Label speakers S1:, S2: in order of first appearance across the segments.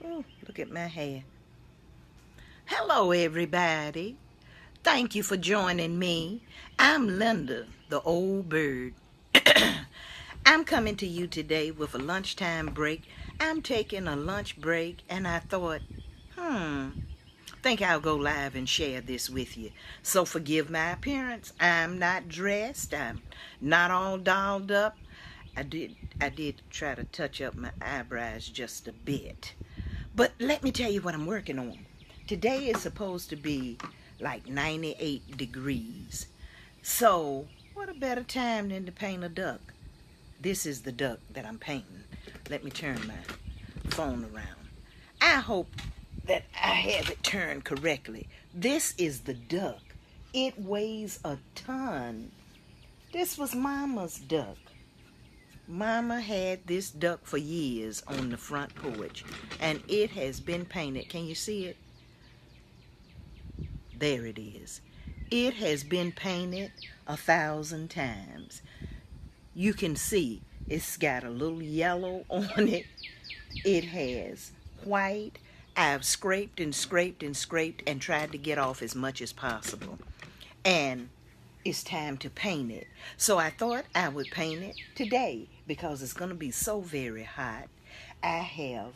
S1: Ooh, look at my hair. Hello, everybody. Thank you for joining me. I'm Linda, the old bird. I'm coming to you today with a lunchtime break. I'm taking a lunch break, and I thought, think I'll go live and share this with you. So forgive my appearance. I'm not dressed. I'm not all dolled up. I did try to touch up my eyebrows just a bit. But let me tell you what I'm working on. Today is supposed to be like 98 degrees. So, what a better time than to paint a duck? This is the duck that I'm painting. Let me turn my phone around. I hope that I have it turned correctly. This is the duck. It weighs a ton. This was Mama's duck. Mama had this duck for years on the front porch, and it has been painted. Can you see it? There it is. It has been painted 1,000 times. You can see it's got a little yellow on it. It has white. I've scraped and scraped and scraped and tried to get off as much as possible. And it's time to paint it. So I thought I would paint it today because it's going to be so very hot. I have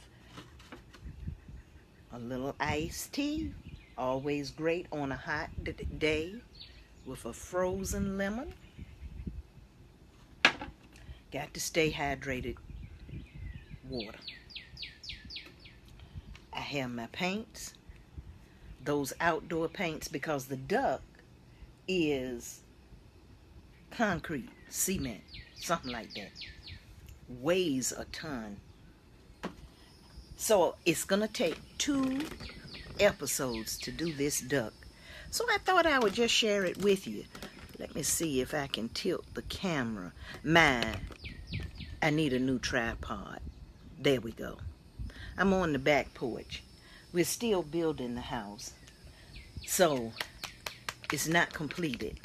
S1: a little iced tea, always great on a hot day, with a frozen lemon. Got to stay hydrated. Water. I have my paints, those outdoor paints, because the duck is concrete, cement, something like that. Weighs a ton. So it's going to take 2 episodes to do this duck. So I thought I would just share it with you. Let me see if I can tilt the camera. I need a new tripod. There we go. I'm on the back porch. We're still building the house, so it's not completed.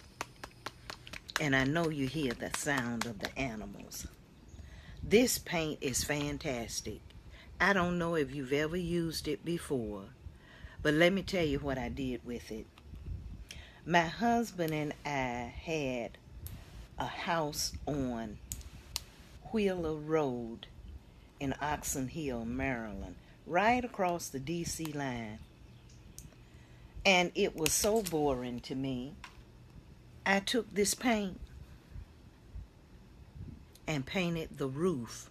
S1: And I know you hear the sound of the animals. This paint is fantastic. I don't know if you've ever used it before, but let me tell you what I did with it. My husband and I had a house on Wheeler Road in Oxon Hill, Maryland, right across the D.C. line. And it was so boring to me. I took this paint and painted the roof.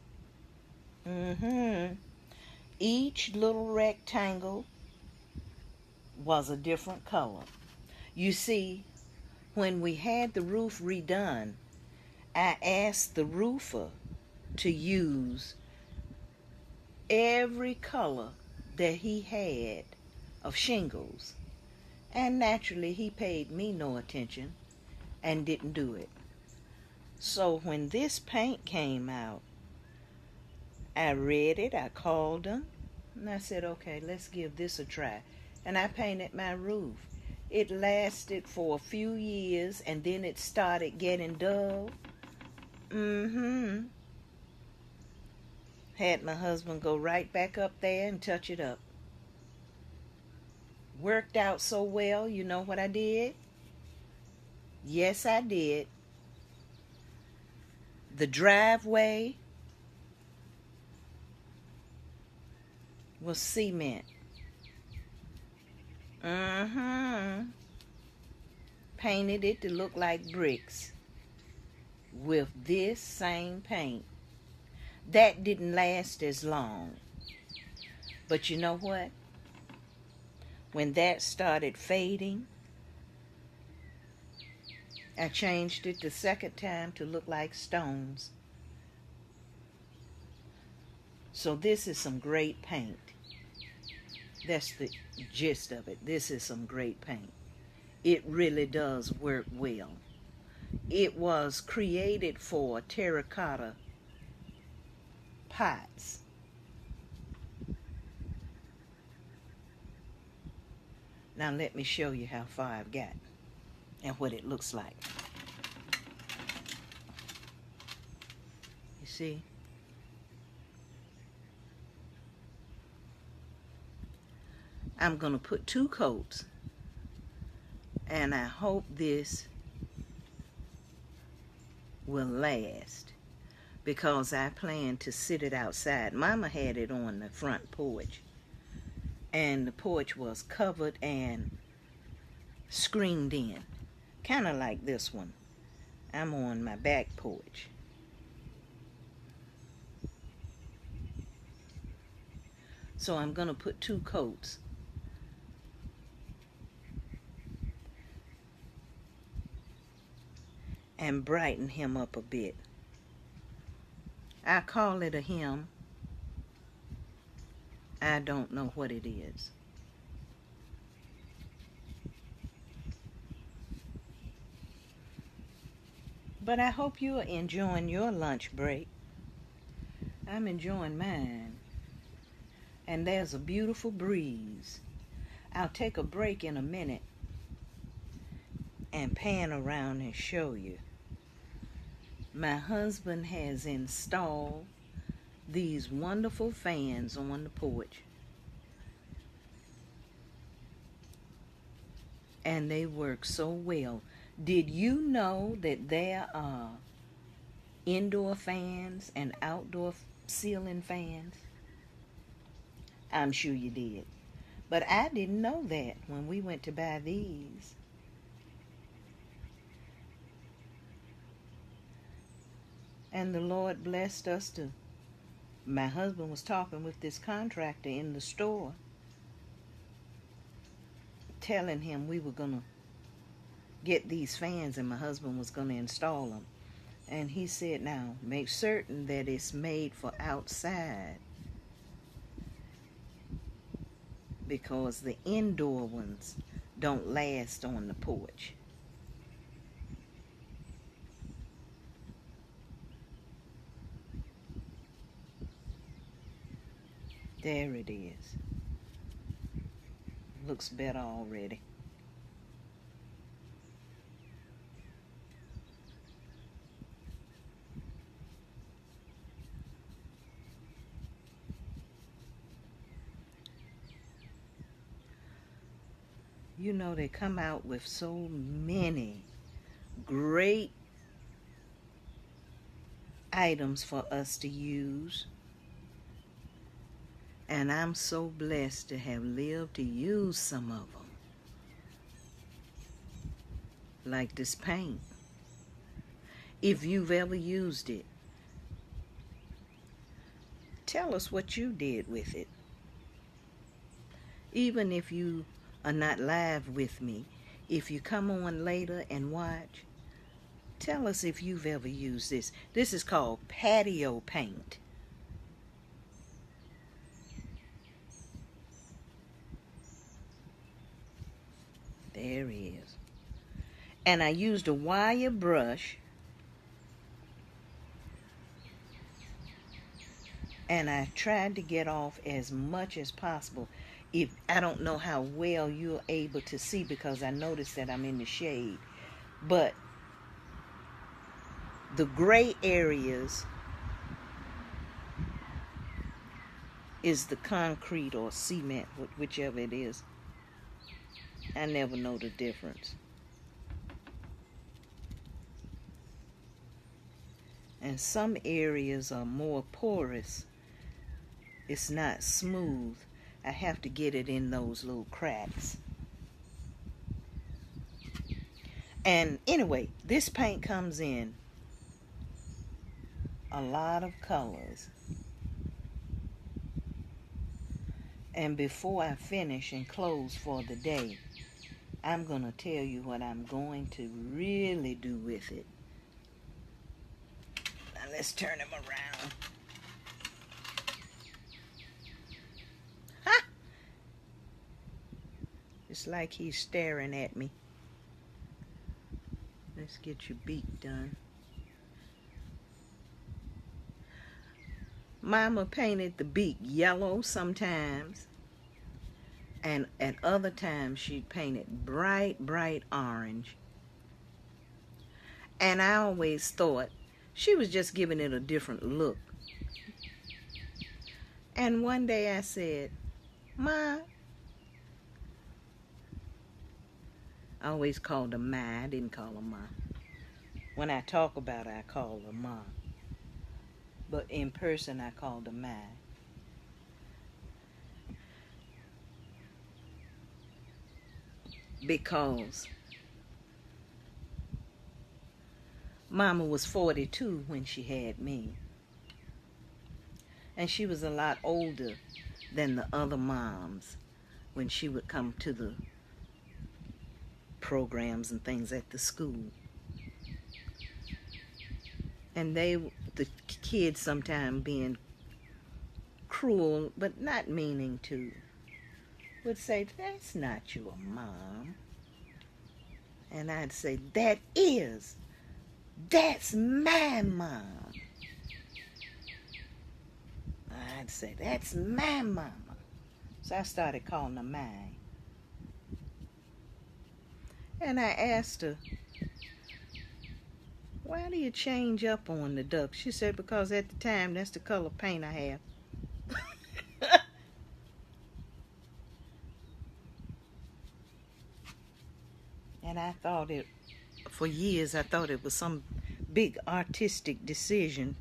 S1: Each little rectangle was a different color. You see, when we had the roof redone, I asked the roofer to use every color that he had of shingles. And naturally, he paid me no attention and didn't do it. So when this paint came out, I read it, I called him, and I said, okay, let's give this a try. And I painted my roof. It lasted for a few years, and then it started getting dull. Had my husband go right back up there and touch it up. Worked out so well. You know what I did? Yes, I did. The driveway was cement. Painted it to look like bricks with this same paint. That didn't last as long. But you know what? When that started fading, I changed it the second time to look like stones. So this is some great paint. That's the gist of it. This is some great paint. It really does work well. It was created for terracotta pots. Now let me show you how far I've got and what it looks like. You see? I'm going to put 2 coats, and I hope this will last, because I plan to sit it outside. Mama had it on the front porch, and the porch was covered and screened in, kind of like this one. I'm on my back porch. So I'm going to put 2 coats. And brighten him up a bit. I call it a him. I don't know what it is. But I hope you're enjoying your lunch break. I'm enjoying mine. And there's a beautiful breeze. I'll take a break in a minute and pan around and show you. My husband has installed these wonderful fans on the porch. And they work so well. Did you know that there are indoor fans and outdoor ceiling fans? I'm sure you did. But I didn't know that when we went to buy these. And the Lord blessed us to. My husband was talking with this contractor in the store, telling him we were going to get these fans and my husband was going to install them. And he said, now, make certain that it's made for outside, because the indoor ones don't last on the porch. There it is. Looks better already. You know, they come out with so many great items for us to use. And I'm so blessed to have lived to use some of them. Like this paint. If you've ever used it, tell us what you did with it. Even if you are not live with me, if you come on later and watch, tell us if you've ever used this. This is called Patio Paint. There he is. And I used a wire brush, and I tried to get off as much as possible. If I don't know how well you're able to see, because I noticed that I'm in the shade, but the gray areas is the concrete or cement, whichever it is. I never know the difference. And some areas are more porous. It's not smooth. I have to get it in those little cracks. And anyway, this paint comes in a lot of colors. And before I finish and close for the day, I'm going to tell you what I'm going to really do with it. Now let's turn him around. Ha! It's like he's staring at me. Let's get your beak done. Mama painted the beak yellow sometimes, and at other times she'd paint it bright, bright orange. And I always thought she was just giving it a different look. And one day I said, Ma, I always called her Ma. I didn't call her Ma. When I talk about her, I call her Ma. But in person, I called her Ma. Because Mama was 42 when she had me. And she was a lot older than the other moms when she would come to the programs and things at the school. And the kids sometimes being cruel, but not meaning to, would say, "That's not your mom." And I'd say, "That's my mom." I'd say, "That's my mama." So I started calling her mine. And I asked her, "Why do you change up on the ducks?" She said, "Because at the time, that's the color paint I have." And I thought for years, I thought it was some big artistic decision.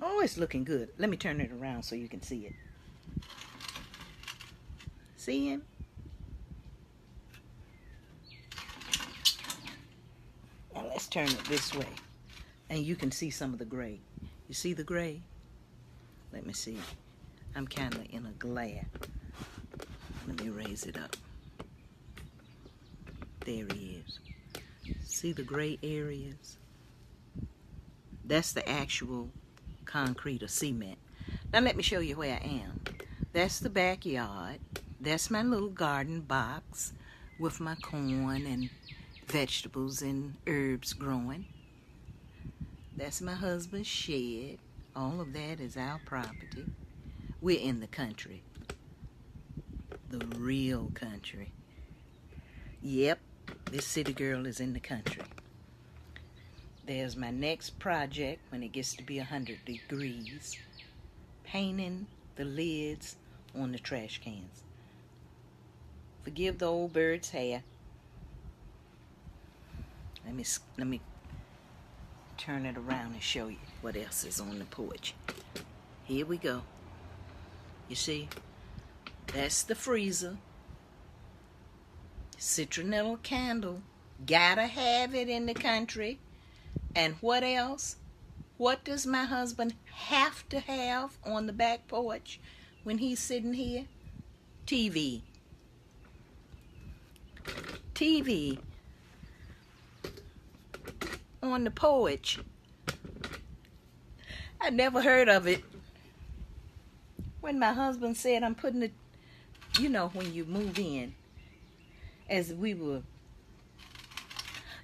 S1: Oh, it's looking good. Let me turn it around so you can see it. See him? Now let's turn it this way. And you can see some of the gray. You see the gray? Let me see. I'm kind of in a glare. Let me raise it up. There he is. See the gray areas? That's the actual concrete or cement. Now let me show you where I am. That's the backyard. That's my little garden box with my corn and vegetables and herbs growing. That's my husband's shed. All of that is our property. We're in the country. The real country. Yep, this city girl is in the country. There's my next project when it gets to be 100 degrees. Painting the lids on the trash cans. Forgive the old bird's hair. Let me turn it around and show you what else is on the porch. Here we go. You see, that's the freezer. Citronella candle. Gotta have it in the country. And what else? What does my husband have to have on the back porch when he's sitting here? TV. TV on the porch. I never heard of it. When my husband said, "I'm putting it," you know, when you move in, as we were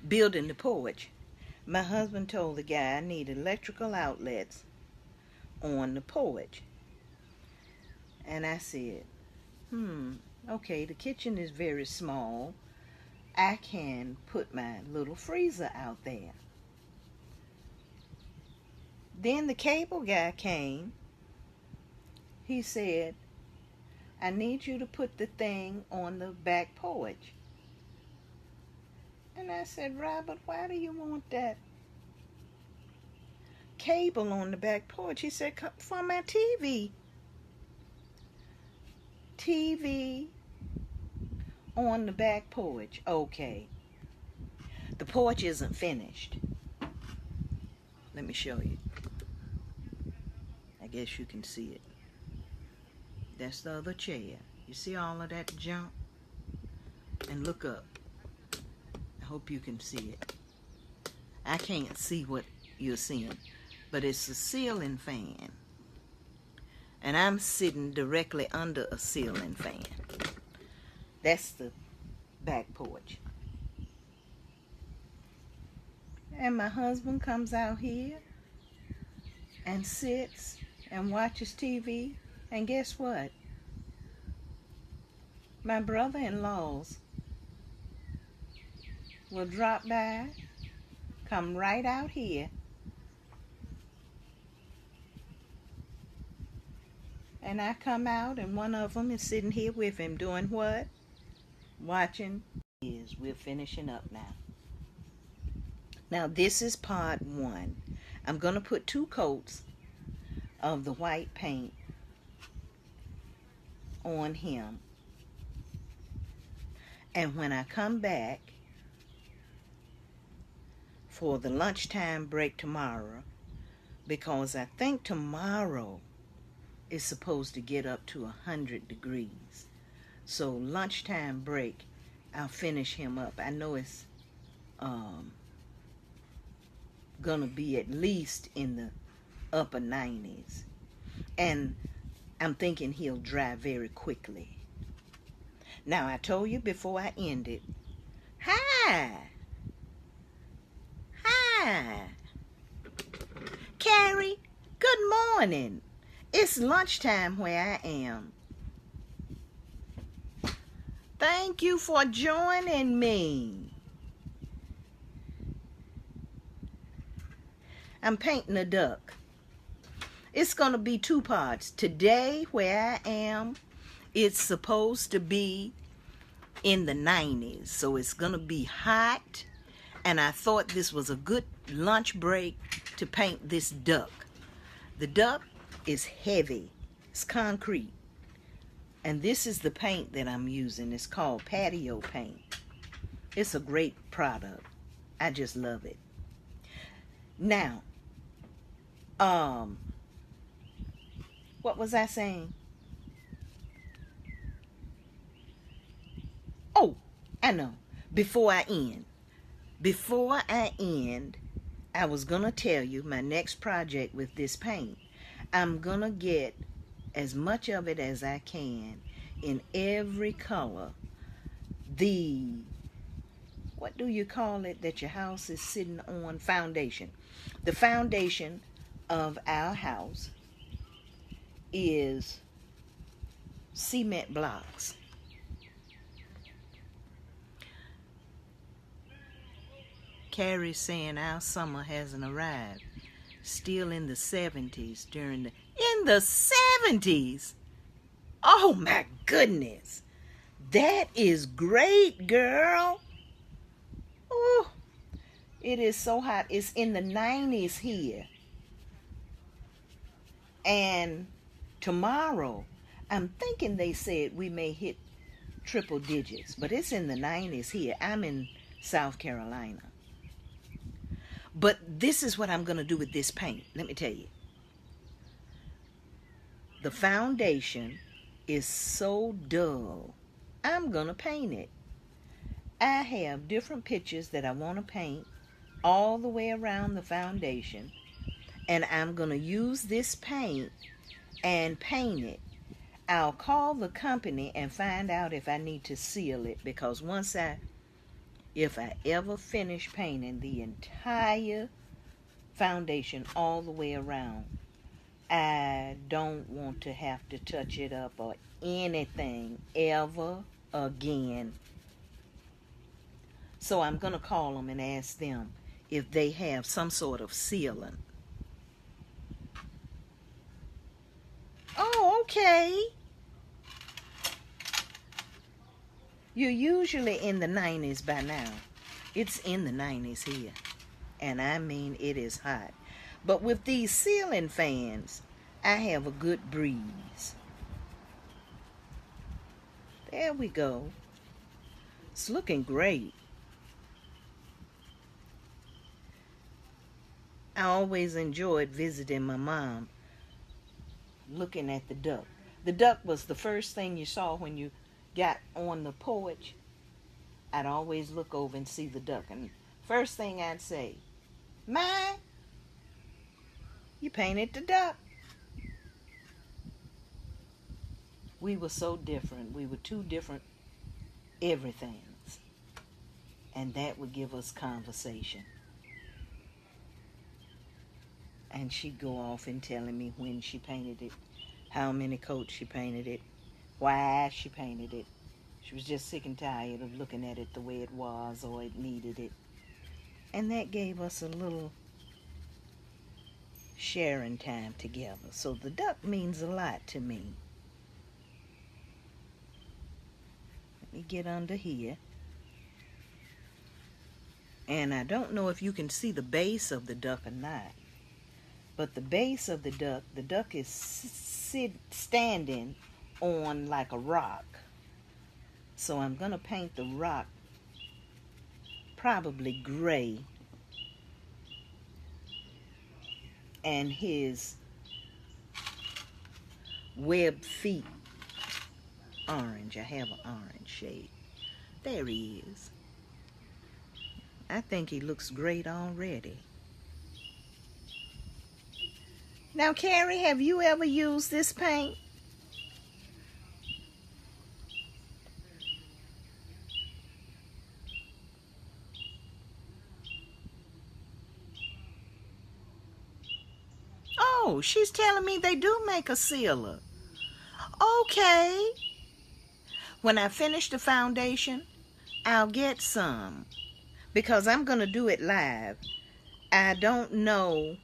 S1: building the porch, my husband told the guy, "I need electrical outlets on the porch." And I said, okay, the kitchen is very small. I can put my little freezer out there. Then the cable guy came. He said, "I need you to put the thing on the back porch." And I said, "Robert, why do you want that cable on the back porch?" He said, "For my TV." TV on the back porch. Okay. The porch isn't finished. Let me show you. I guess you can see it. That's the other chair. You see all of that junk? And look up. I hope you can see it. I can't see what you're seeing, but it's a ceiling fan. And I'm sitting directly under a ceiling fan. That's the back porch. And my husband comes out here and sits and watches TV. And guess what? My brother-in-laws will drop by, come right out here, And I come out, and one of them is sitting here with him doing what? Watching. We're finishing up now. Now this is part 1. I'm going to put 2 coats of the white paint on him. And when I come back for the lunchtime break tomorrow, because I think tomorrow is supposed to get up to 100 degrees. So lunchtime break, I'll finish him up. I know it's gonna be at least in the upper 90s. And I'm thinking he'll dry very quickly. Now, I told you before I ended, hi, Carrie, good morning. It's lunchtime where I am. Thank you for joining me. I'm painting a duck. It's going to be 2 parts. Today, where I am, it's supposed to be in the 90s. So it's going to be hot. And I thought this was a good lunch break to paint this duck. The duck is heavy. It's concrete. And this is the paint that I'm using. It's called Patio Paint. It's a great product. I just love it. Now, what was I saying? Oh, I know. Before I end, I was going to tell you my next project with this paint. I'm going to get as much of it as I can in every color. What do you call it that your house is sitting on? Foundation. The foundation of our house is cement blocks. Carrie's saying our summer hasn't arrived. Still in the 70s in the 70s. Oh my goodness. That is great, girl. Oh, it is so hot. It's in the 90s here. And tomorrow, I'm thinking they said we may hit triple digits, but it's in the 90s here. I'm in South Carolina. But this is what I'm going to do with this paint. Let me tell you. The foundation is so dull. I'm going to paint it. I have different pictures that I want to paint all the way around the foundation. And I'm going to use this paint and paint it. I'll call the company and find out if I need to seal it. Because if I ever finish painting the entire foundation all the way around, I don't want to have to touch it up or anything ever again. So I'm going to call them and ask them if they have some sort of sealant. Oh, okay. You're usually in the 90s by now. It's in the 90s here. And I mean, it is hot. But with these ceiling fans, I have a good breeze. There we go. It's looking great. I always enjoyed visiting my mom, looking at the duck. The duck was the first thing you saw when you got on the porch. I'd always look over and see the duck. And first thing I'd say, "Ma, you painted the duck." We were so different. We were 2 different everythings. And that would give us conversation. And she'd go off and telling me when she painted it, how many coats she painted it, why she painted it. She was just sick and tired of looking at it the way it was or it needed it. And that gave us a little sharing time together. So the duck means a lot to me. Let me get under here. And I don't know if you can see the base of the duck or not. But the base of the duck is standing on like a rock. So I'm going to paint the rock probably gray. And his web feet orange. I have an orange shade. There he is. I think he looks great already. Now, Carrie, have you ever used this paint? Oh, she's telling me they do make a sealer. Okay. When I finish the foundation, I'll get some. Because I'm going to do it live. I don't know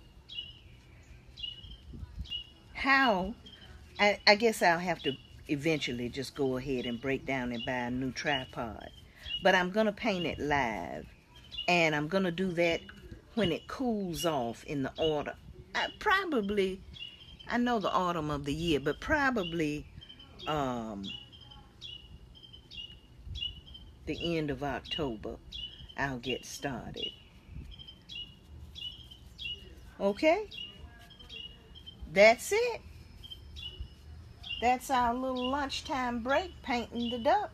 S1: how. I guess I'll have to eventually just go ahead and break down and buy a new tripod. But I'm going to paint it live. And I'm going to do that when it cools off in the autumn. I know the autumn of the year, but probably the end of October, I'll get started. Okay? That's it. That's our little lunchtime break painting the duck.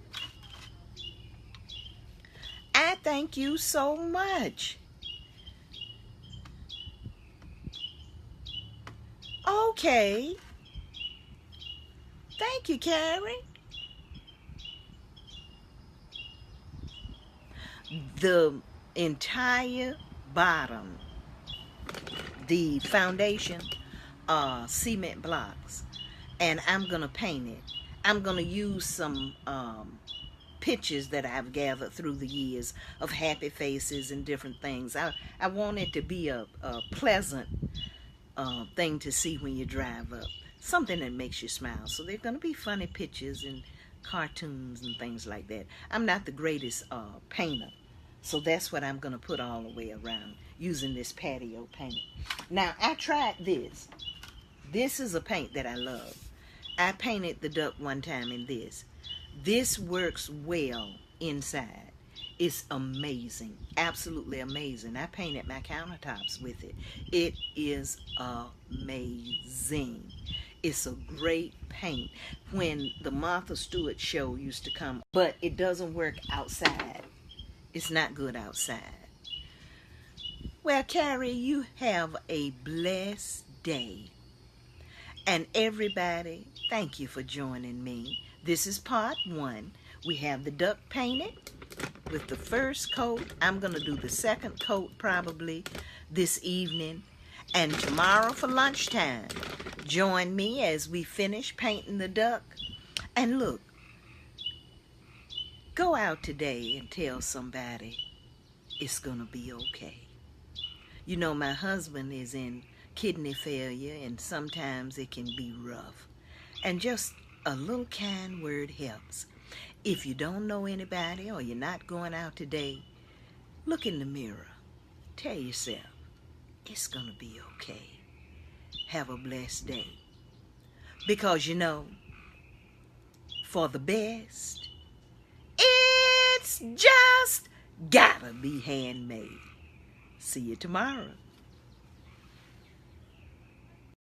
S1: I thank you so much. Okay. Thank you, Carrie. The entire bottom, the foundation, cement blocks, and I'm gonna paint it. I'm gonna use some pictures that I've gathered through the years of happy faces and different things. I want it to be a pleasant thing to see when you drive up, something that makes you smile. So they're gonna be funny pictures and cartoons and things like that. I'm not the greatest painter, so that's what I'm gonna put all the way around using this patio paint. Now, I tried this. This is a paint that I love. I painted the duck one time in this. This works well inside. It's amazing, absolutely amazing. I painted my countertops with it. It is amazing. It's a great paint. When the Martha Stewart show used to come, but it doesn't work outside. It's not good outside. Well, Carrie, you have a blessed day. And everybody, thank you for joining me. This is part 1. We have the duck painted with the first coat. I'm going to do the second coat probably this evening. And tomorrow for lunchtime, join me as we finish painting the duck. And look, go out today and tell somebody it's going to be okay. You know, my husband is in kidney failure, and sometimes it can be rough. And just a little kind word helps. If you don't know anybody or you're not going out today, look in the mirror. Tell yourself, it's going to be okay. Have a blessed day. Because, you know, for the best, it's just gotta be handmade. See you tomorrow.